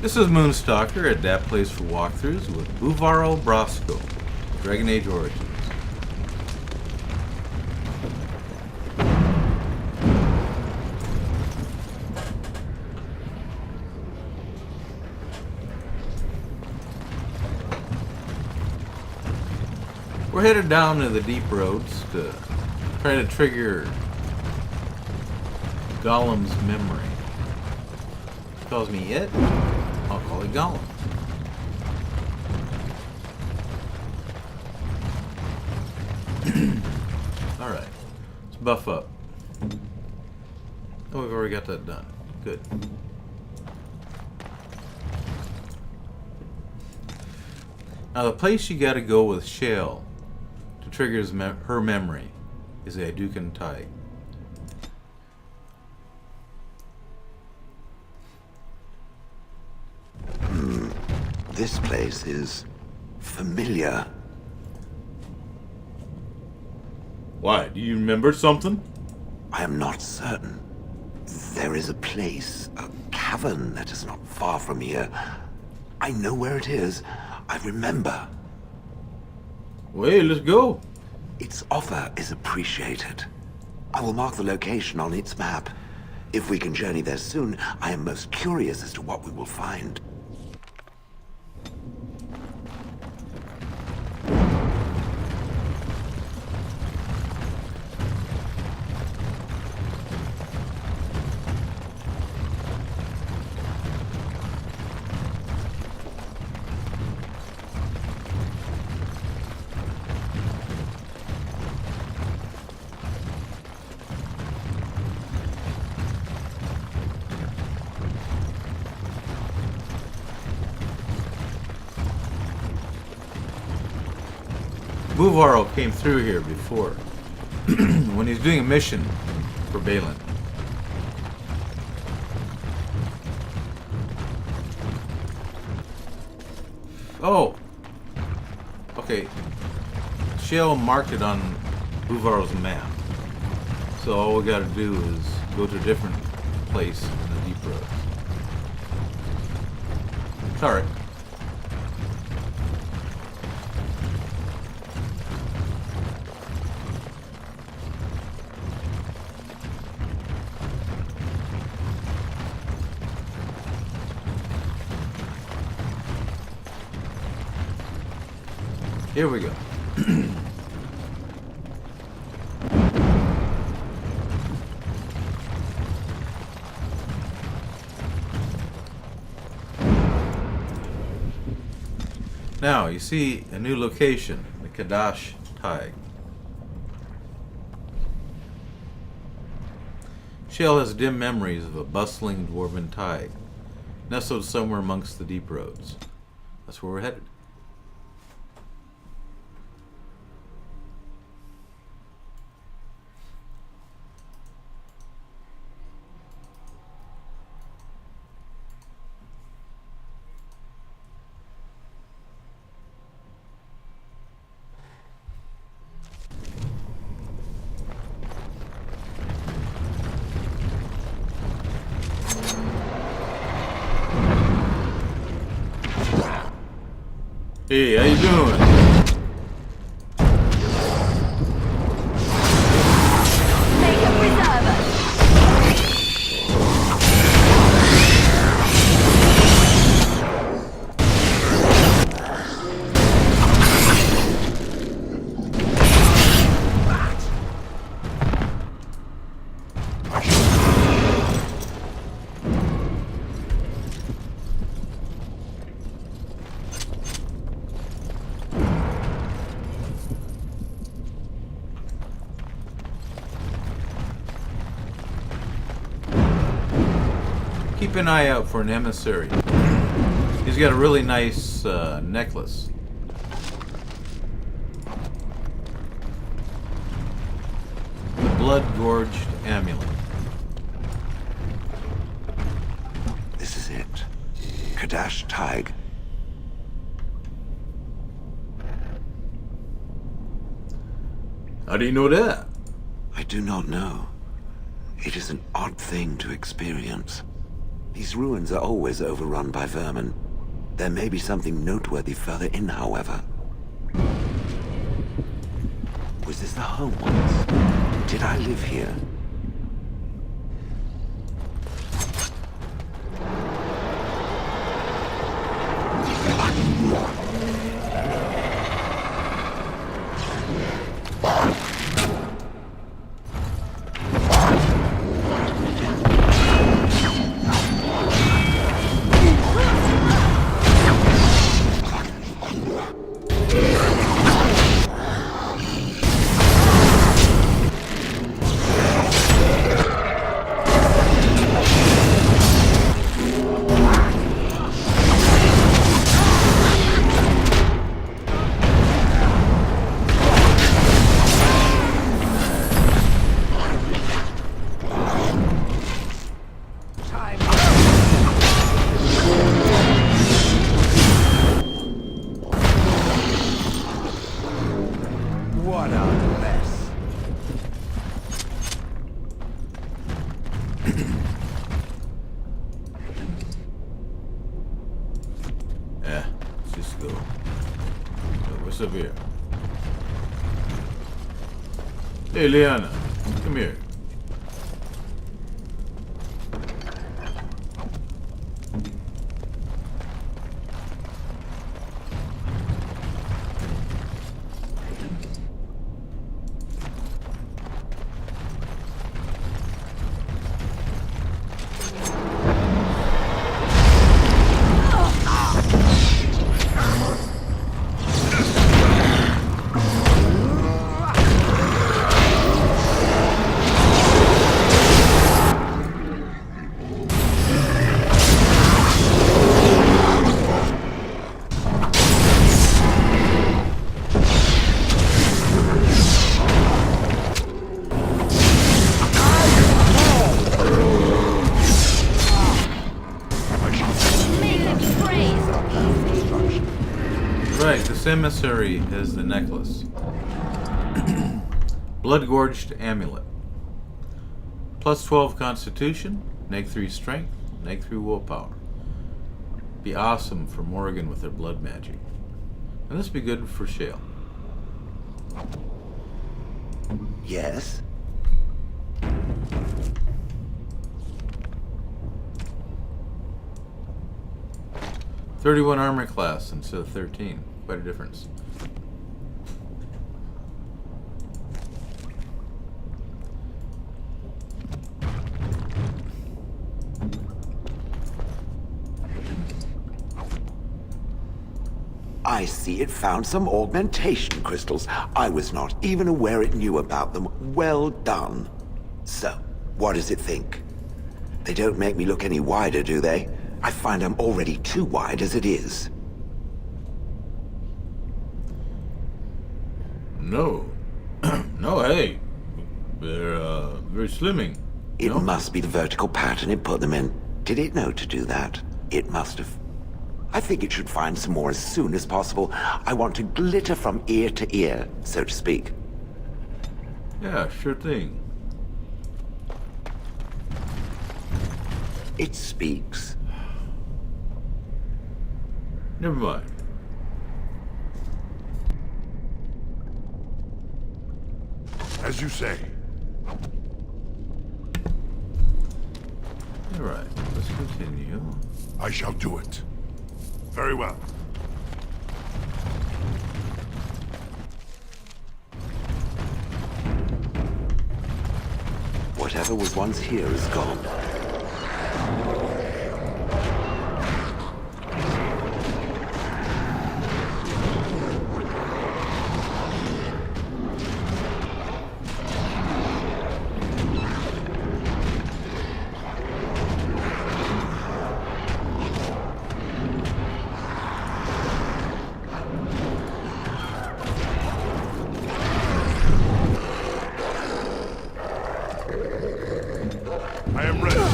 This is Moonstalker at that place for walkthroughs with Buulvarl Brosco, Dragon Age Origins. We're headed down to the deep roads to try to trigger Gollum's memory. He calls me it. I'll call it Gollum. Alright. Let's buff up. Oh, we've already got that done. Good. Now the place you gotta go with Shale to trigger her memory is the Aducan Tide. This place is familiar. Why? Do you remember something? I am not certain. There is a place, a cavern that is not far from here. I know where it is. I remember. Well, let's go. Its offer is appreciated. I will mark the location on its map. If we can journey there soon, I am most curious as to what we will find. Buulvarl came through here before when he was doing a mission for Balin. Oh, okay. Shale marked it on Buulvarl's map, so all we got to do is go to a different place in the deep roads. All right. Here we go. Now, you see a new location, the Kadash Tide. Shale has dim memories of a bustling dwarven tide, nestled somewhere amongst the deep roads. That's where we're headed. Hey, how you doing? Keep an eye out for an emissary. He's got a really nice necklace. The blood-gorged amulet. This is it. Kadash Tig. How do you know that? I do not know. It is an odd thing to experience. These ruins are always overrun by vermin. There may be something noteworthy further in, however. Was this the home once? Did I live here? Severe. Hey, Liana, come here. Right, this emissary has the necklace. Blood-gorged amulet. Plus 12 constitution, neg 3 strength, neg 3 willpower. Be awesome for Morgan with her blood magic. And this be good for Shale. Yes? .31 armor class instead of 13. Quite a difference. I see it found some augmentation crystals. I was not even aware it knew about them. Well done. So, what does it think? They don't make me look any wider, do they? I find I'm already too wide as it is. No. No, hey. They're, very slimming. It No? must be the vertical pattern it put them in. Did it know to do that? It must have. I think it should find some more as soon as possible. I want to glitter from ear to ear, so to speak. Yeah, sure thing. It speaks. Never mind. As you say. Alright, let's continue. I shall do it. Very well. Whatever was once here is gone. I am ready.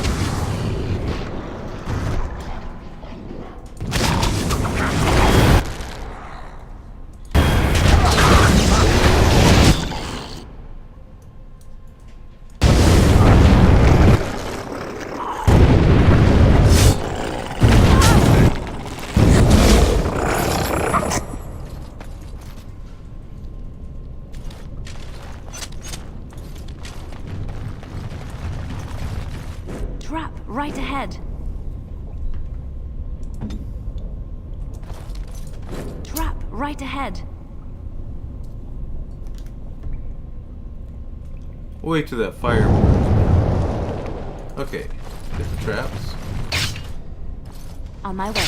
right ahead. Wait till that fire burns. Okay, get the traps. On my way.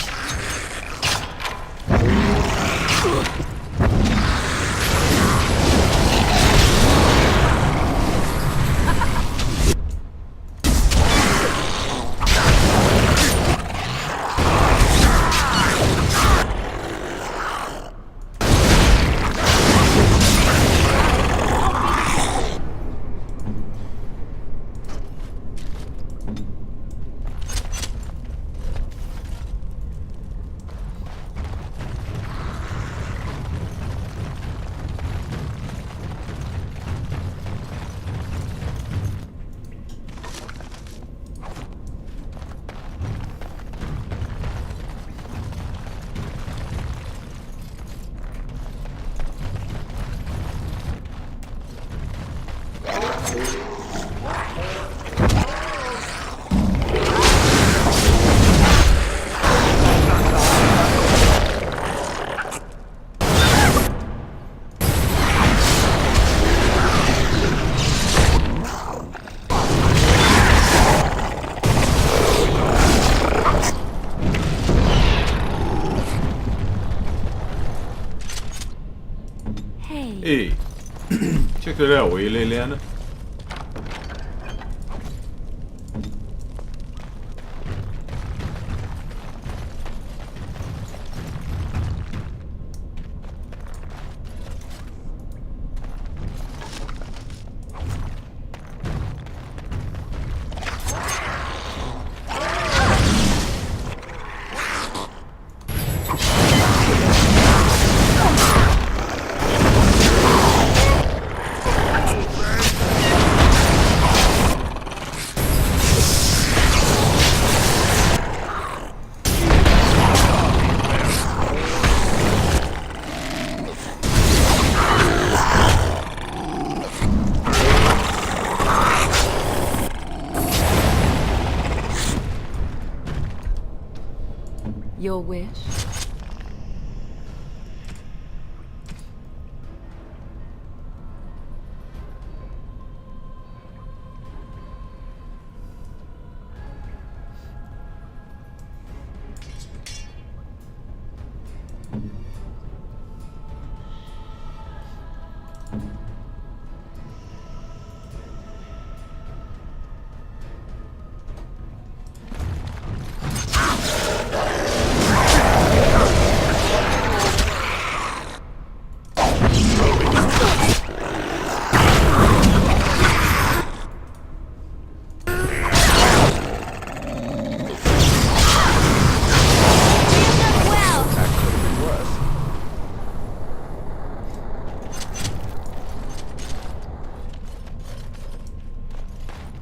Hey, check it out, will you, Liliana? Your wish?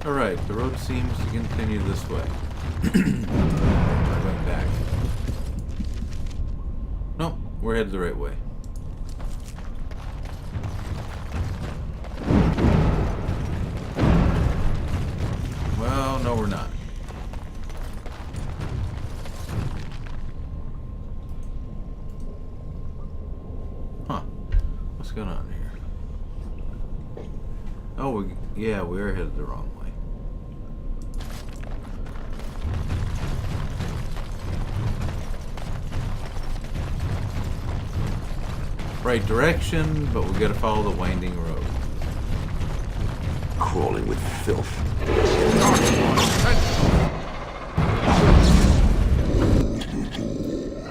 Alright, the road seems to continue this way. I went back. Nope, we're headed the right way. Well, no, we're not. Huh. What's going on here? Oh, yeah, we are headed the wrong way. Right direction, but we gotta follow the winding road. Crawling with filth.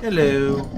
Hello.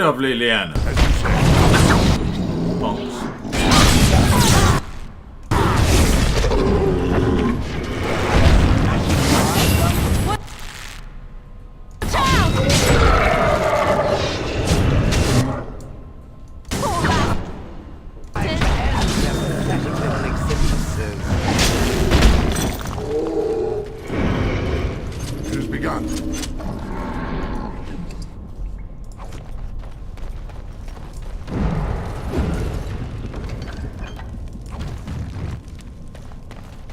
Get off Liliana. As you say. Punks. It has begun.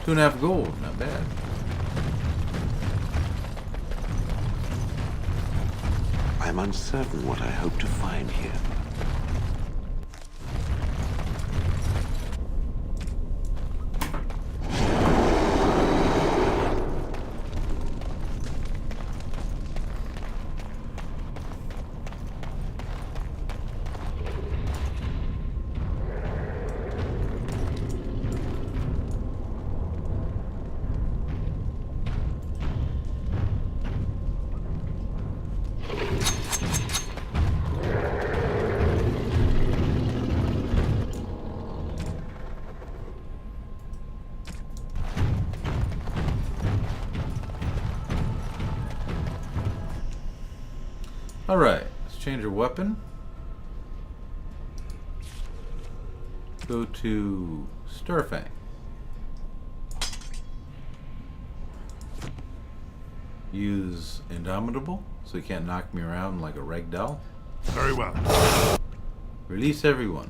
$2.5 gold, not bad. I'm uncertain what I hope to find here. Alright, let's change our weapon. Go to Starfang. Use Indomitable, so he can't knock me around like a rag doll. Very well. Release everyone.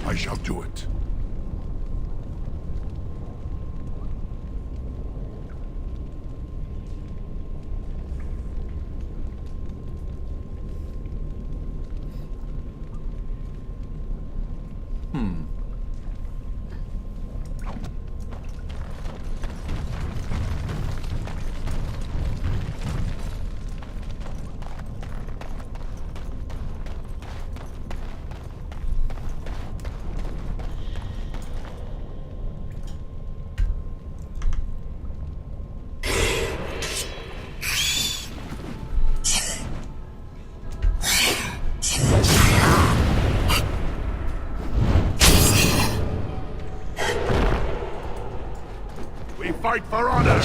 I shall do it. We fight for honor!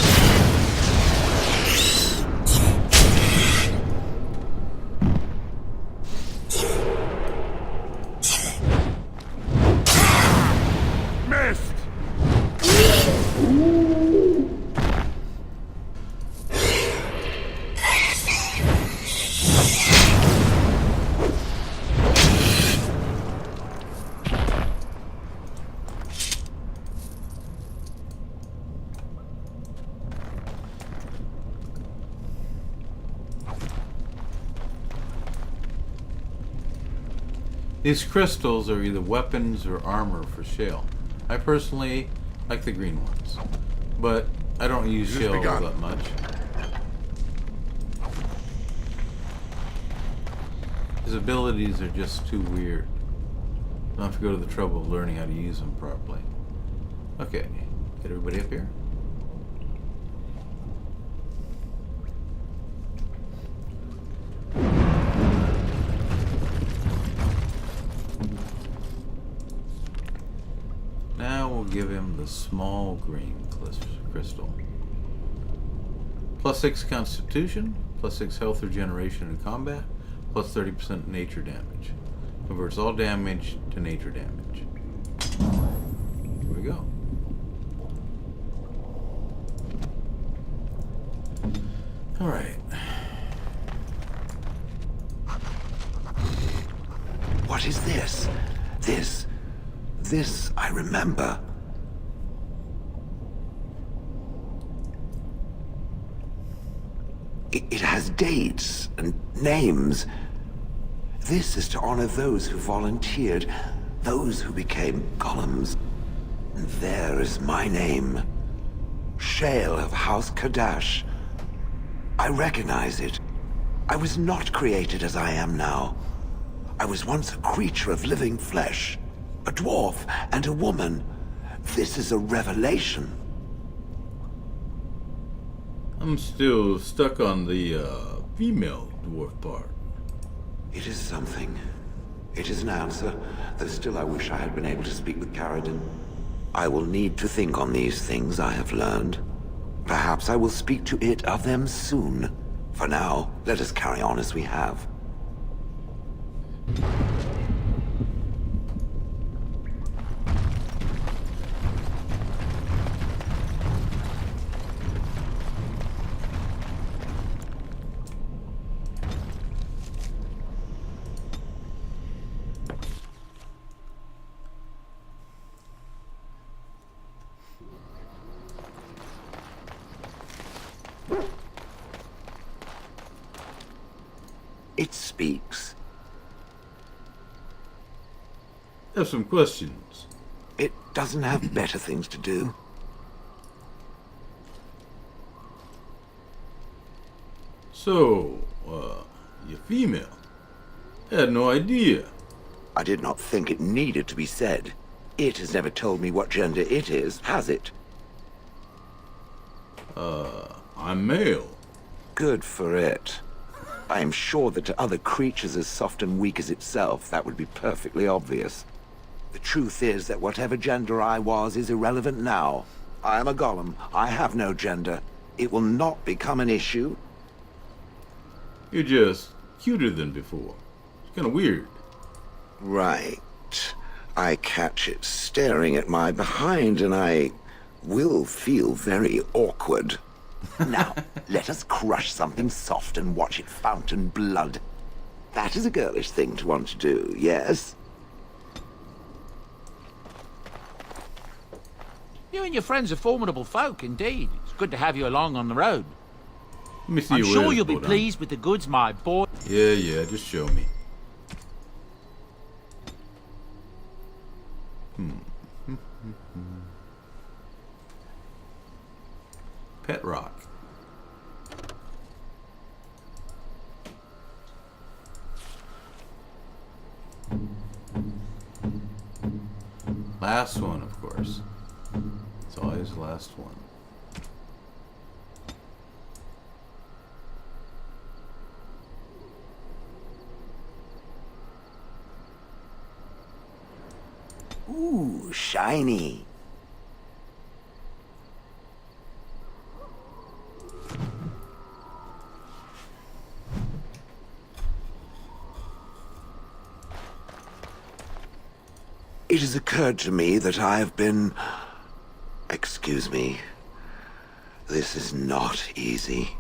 Missed! These crystals are either weapons or armor for Shale. I personally like the green ones, but I don't use Just Shale all begun. that much. His abilities are just too weird. I don't have to go to the trouble of learning how to use them properly. Okay, get everybody up here. Now we'll give him the small green crystal. +6 constitution, +6 health regeneration in combat, +30% nature damage. Converts all damage to nature damage. Here we go. Alright. What is this? This I remember. It has dates and names. This is to honor those who volunteered, those who became golems. And there is my name. Shale of House Kadash. I recognize it. I was not created as I am now. I was once a creature of living flesh, a dwarf and a woman. This is a revelation. I'm still stuck on the female dwarf part. It is something. It is an answer, though still I wish I had been able to speak with Caradin. I will need to think on these things I have learned. Perhaps I will speak to it of them soon. For now, let us carry on as we have. It speaks. I have some questions. It doesn't have better things to do. So, you're female? I had no idea. I did not think it needed to be said. It has never told me what gender it is, has it? I'm male. Good for it. I am sure that to other creatures as soft and weak as itself, that would be perfectly obvious. The truth is that whatever gender I was is irrelevant now. I am a golem. I have no gender. It will not become an issue. You're just cuter than before. It's kind of weird. Right. I catch it staring at my behind and I will feel very awkward. Now, let us crush something soft and watch it fountain blood. That is a girlish thing to want to do, yes? You and your friends are formidable folk, indeed. It's good to have you along on the road. Let me see I'm your sure wares, you'll be Bodon. pleased with the goods, my boy. Yeah, just show me. Pet rock. Last one, of course. It's always the last one. Ooh, shiny. It has occurred to me that I have been... Excuse me. This is not easy.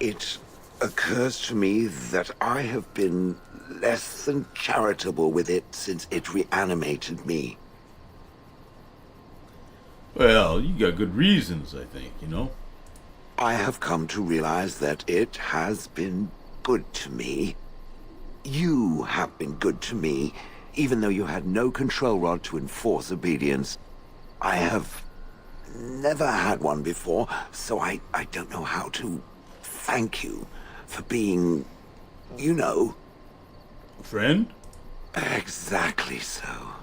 It occurs to me that I have been less than charitable with it since it reanimated me. Well, you got good reasons, I think, you know? I have come to realize that it has been good to me. You have been good to me, even though you had no control rod to enforce obedience. I have never had one before, so I don't know how to thank you for being, you know... Friend? Exactly so.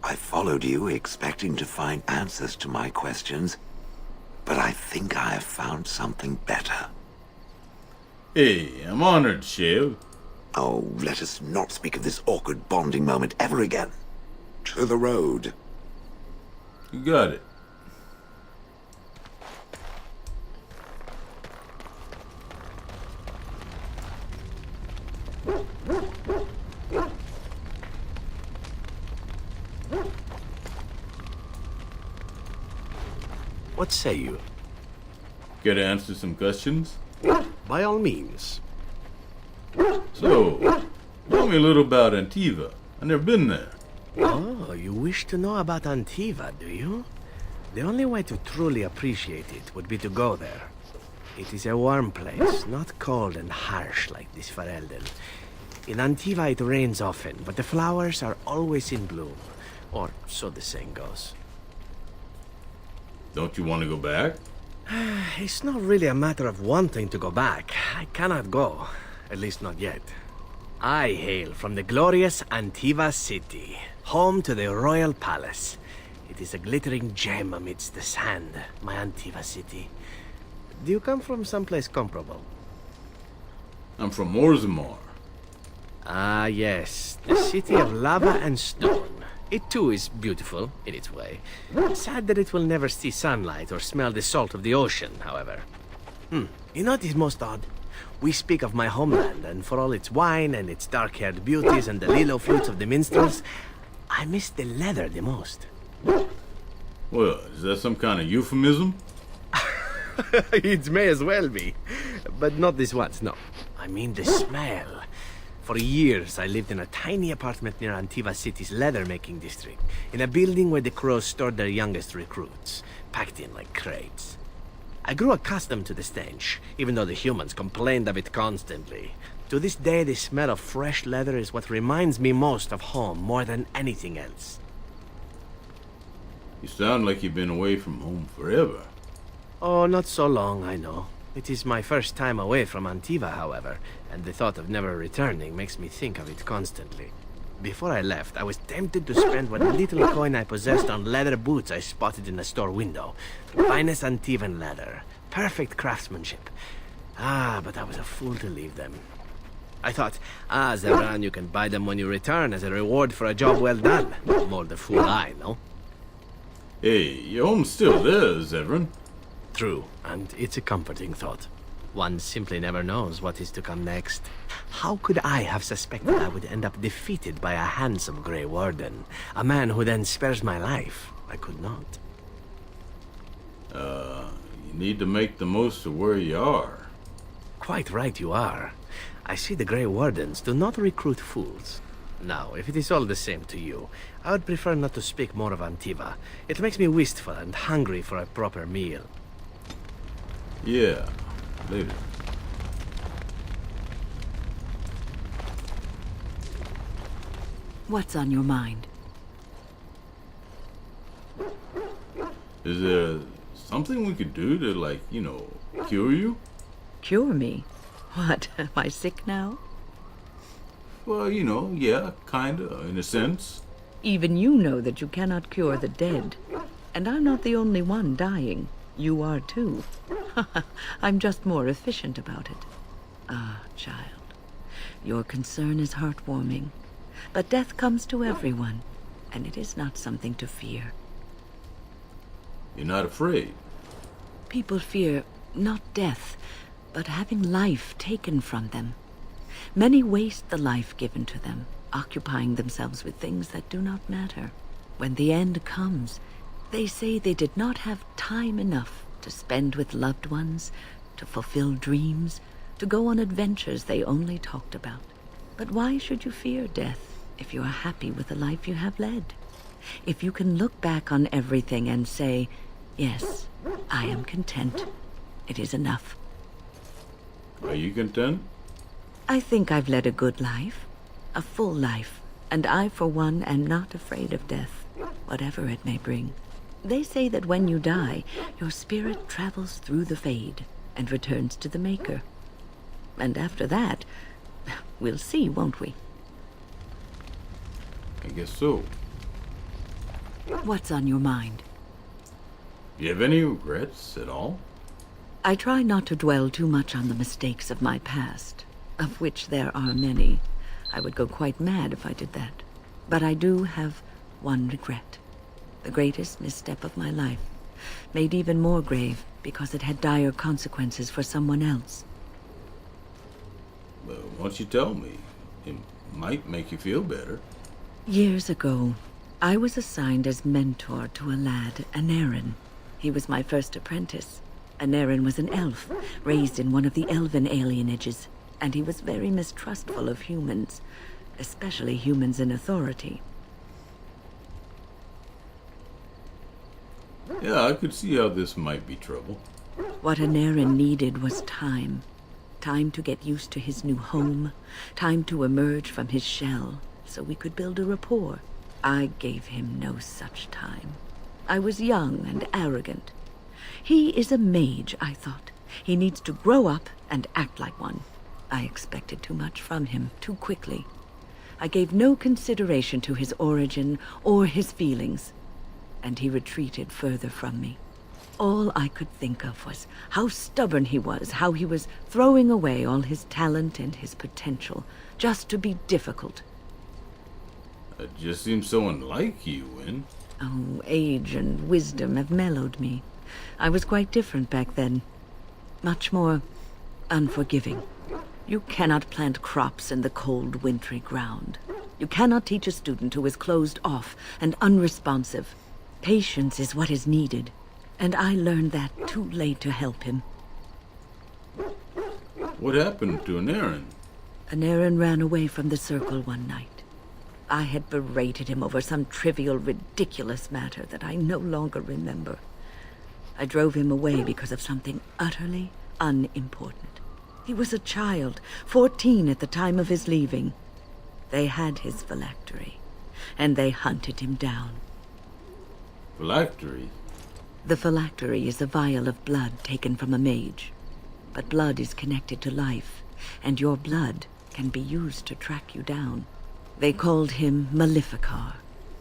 I followed you, expecting to find answers to my questions, but I think I have found something better. Hey, I'm honored, Shale. Oh, let us not speak of this awkward bonding moment ever again. To the road. You got it. What say you? Gotta answer some questions? By all means. So, tell me a little about Antiva. I've never been there. Oh, you wish to know about Antiva, do you? The only way to truly appreciate it would be to go there. It is a warm place, not cold and harsh like this Ferelden. In Antiva it rains often, but the flowers are always in bloom. Or so the saying goes. Don't you want to go back? It's not really a matter of wanting to go back. I cannot go. At least not yet. I hail from the glorious Antiva city, home to the royal palace. It is a glittering gem amidst the sand, my Antiva city. Do you come from someplace comparable? I'm from Orzammar. Ah, yes. The city of lava and stone. It too is beautiful, in its way. Sad that it will never see sunlight or smell the salt of the ocean, however. You know what is most odd? We speak of my homeland, and for all its wine and its dark-haired beauties and the lilo flutes of the minstrels, I miss the leather the most. Well, is that some kind of euphemism? It may as well be. But not this once, no. I mean the smell. For years, I lived in a tiny apartment near Antiva City's leather-making district, in a building where the crows stored their youngest recruits, packed in like crates. I grew accustomed to the stench, even though the humans complained of it constantly. To this day, the smell of fresh leather is what reminds me most of home more than anything else. You sound like you've been away from home forever. Oh, not so long, I know. It is my first time away from Antiva, however, and the thought of never returning makes me think of it constantly. Before I left, I was tempted to spend what little coin I possessed on leather boots I spotted in a store window. Finest Antivan leather. Perfect craftsmanship. Ah, but I was a fool to leave them. I thought, Zevran, you can buy them when you return as a reward for a job well done. More the fool I, no? Hey, your home's still there, Zevran. True, and it's a comforting thought. One simply never knows what is to come next. How could I have suspected I would end up defeated by a handsome Grey Warden? A man who then spares my life? I could not. You need to make the most of where you are. Quite right you are. I see the Grey Wardens do not recruit fools. Now, if it is all the same to you, I would prefer not to speak more of Antiva. It makes me wistful and hungry for a proper meal. Yeah, later. What's on your mind? Is there something we could do to, like, cure you? Cure me? What, am I sick now? Well, yeah, kinda, in a sense. Even you know that you cannot cure the dead. And I'm not the only one dying. You are too. I'm just more efficient about it. Ah, child. Your concern is heartwarming. But death comes to everyone, and it is not something to fear. You're not afraid. People fear not death, but having life taken from them. Many waste the life given to them, occupying themselves with things that do not matter. When the end comes, they say they did not have time enough to spend with loved ones, to fulfill dreams, to go on adventures they only talked about. But why should you fear death if you are happy with the life you have led? If you can look back on everything and say, yes, I am content. It is enough. Are you content? I think I've led a good life, a full life, and I, for one, am not afraid of death, whatever it may bring. They say that when you die, your spirit travels through the fade and returns to the Maker. And after that, we'll see, won't we? I guess so. What's on your mind? You have any regrets at all? I try not to dwell too much on the mistakes of my past, of which there are many. I would go quite mad if I did that. But I do have one regret. The greatest misstep of my life, made even more grave because it had dire consequences for someone else. Well, once you tell me, it might make you feel better. Years ago, I was assigned as mentor to a lad, an Aaron. He was my first apprentice. Anarin was an elf, raised in one of the elven alienages, and he was very mistrustful of humans, especially humans in authority. Yeah, I could see how this might be trouble. What Anarin needed was time. Time to get used to his new home, time to emerge from his shell, so we could build a rapport. I gave him no such time. I was young and arrogant. He is a mage, I thought. He needs to grow up and act like one. I expected too much from him, too quickly. I gave no consideration to his origin or his feelings, and he retreated further from me. All I could think of was how stubborn he was, how he was throwing away all his talent and his potential, just to be difficult. It just seems so unlike you, Win. Oh, age and wisdom have mellowed me. I was quite different back then. Much more unforgiving. You cannot plant crops in the cold, wintry ground. You cannot teach a student who is closed off and unresponsive. Patience is what is needed, and I learned that too late to help him. What happened to Anarin? Anarin ran away from the circle one night. I had berated him over some trivial, ridiculous matter that I no longer remember. I drove him away because of something utterly unimportant. He was a child, 14 at the time of his leaving. They had his phylactery, and they hunted him down. Phylactery? The phylactery is a vial of blood taken from a mage. But blood is connected to life, and your blood can be used to track you down. They called him Maleficar,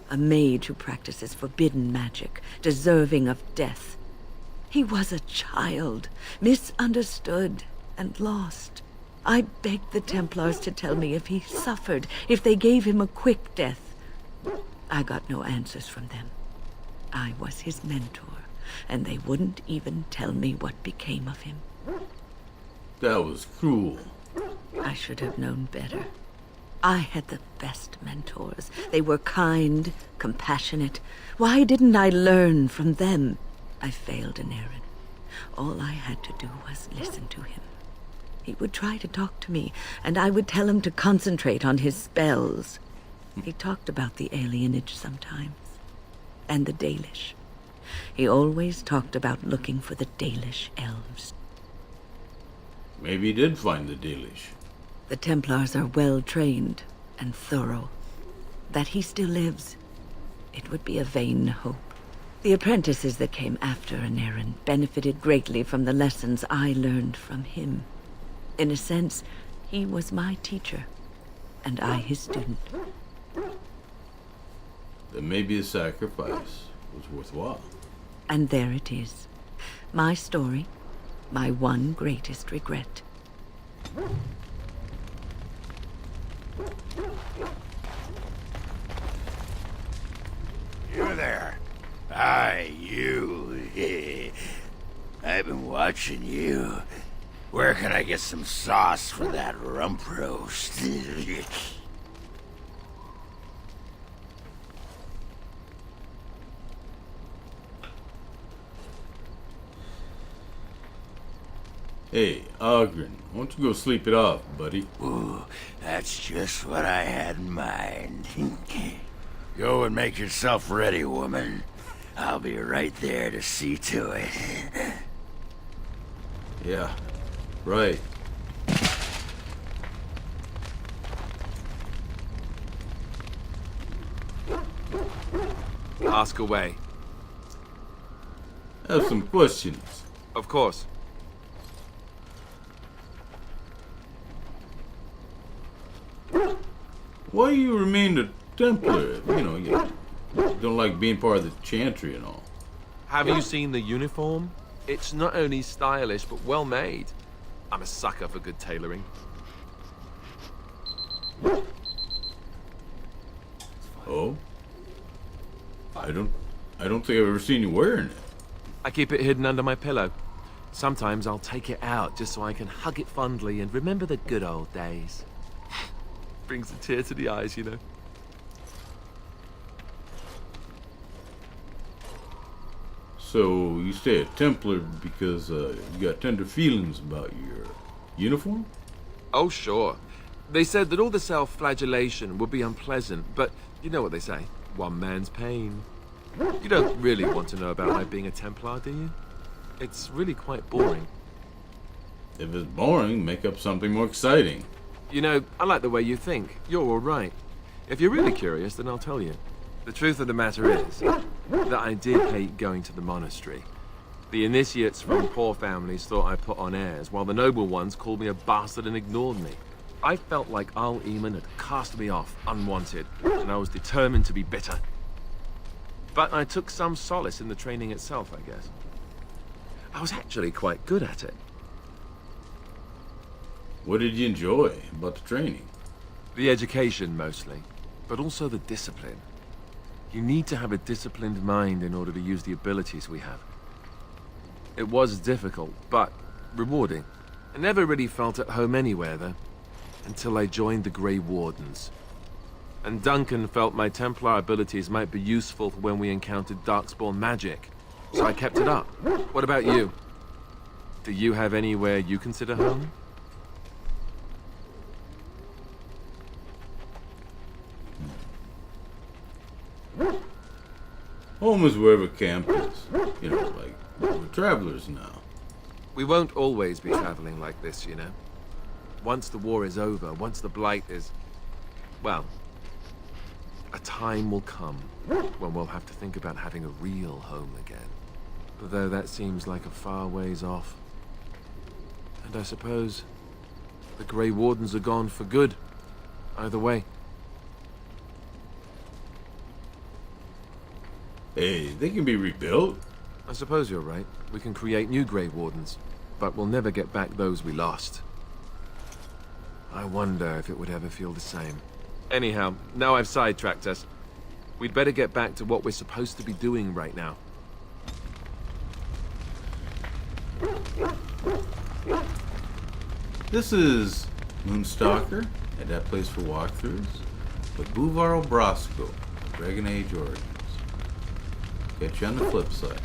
a mage who practices forbidden magic, deserving of death. He was a child, misunderstood and lost. I begged the Templars to tell me if he suffered, if they gave him a quick death. I got no answers from them. I was his mentor, and they wouldn't even tell me what became of him. That was cruel. I should have known better. I had the best mentors. They were kind, compassionate. Why didn't I learn from them? I failed Anarin. All I had to do was listen to him. He would try to talk to me, and I would tell him to concentrate on his spells. He talked about the alienage sometimes, and the Dalish. He always talked about looking for the Dalish elves. Maybe he did find the Dalish. The Templars are well-trained and thorough. That he still lives, it would be a vain hope. The apprentices that came after Anarin benefited greatly from the lessons I learned from him. In a sense, he was my teacher, and I his student. Then maybe the sacrifice was worthwhile. And there it is. My story, my one greatest regret. You there. Hi, you. I've been watching you. Where can I get some sauce for that rump roast? Hey, Ogren, why don't you go sleep it off, buddy? Ooh, that's just what I had in mind. Go and make yourself ready, woman. I'll be right there to see to it. Yeah, right. Ask away. I have some questions. Of course. Why you remained a Templar? You don't like being part of the Chantry and all. Have you seen the uniform? It's not only stylish, but well made. I'm a sucker for good tailoring. Oh? I don't think I've ever seen you wearing it. I keep it hidden under my pillow. Sometimes I'll take it out just so I can hug it fondly and remember the good old days. Brings a tear to the eyes, you know. So you stay a Templar because you got tender feelings about your uniform? Oh, sure. They said that all the self-flagellation would be unpleasant, but you know what they say. One man's pain. You don't really want to know about my being a Templar, do you? It's really quite boring. If it's boring, make up something more exciting. You know, I like the way you think. You're all right. If you're really curious, then I'll tell you. The truth of the matter is that I did hate going to the monastery. The initiates from poor families thought I put on airs, while the noble ones called me a bastard and ignored me. I felt like Al Eamon had cast me off, unwanted, and I was determined to be bitter. But I took some solace in the training itself, I guess. I was actually quite good at it. What did you enjoy about the training? The education, mostly, but also the discipline. You need to have a disciplined mind in order to use the abilities we have. It was difficult, but rewarding. I never really felt at home anywhere, though, until I joined the Grey Wardens. And Duncan felt my Templar abilities might be useful for when we encountered Darkspawn magic, so I kept it up. What about you? Do you have anywhere you consider home? Home is wherever camp is. You know, like, we're travelers now. We won't always be traveling like this, you know. Once the war is over, once the Blight is... well, a time will come when we'll have to think about having a real home again. Though that seems like a far ways off. And I suppose the Grey Wardens are gone for good. Either way. Hey, they can be rebuilt. I suppose you're right. We can create new Grey Wardens, but we'll never get back those we lost. I wonder if it would ever feel the same. Anyhow, now I've sidetracked us. We'd better get back to what we're supposed to be doing right now. This is Moonstalker, at that place for walkthroughs, with Buulvarl Brosco, Dragon Age Origins. Catch you on the flip side.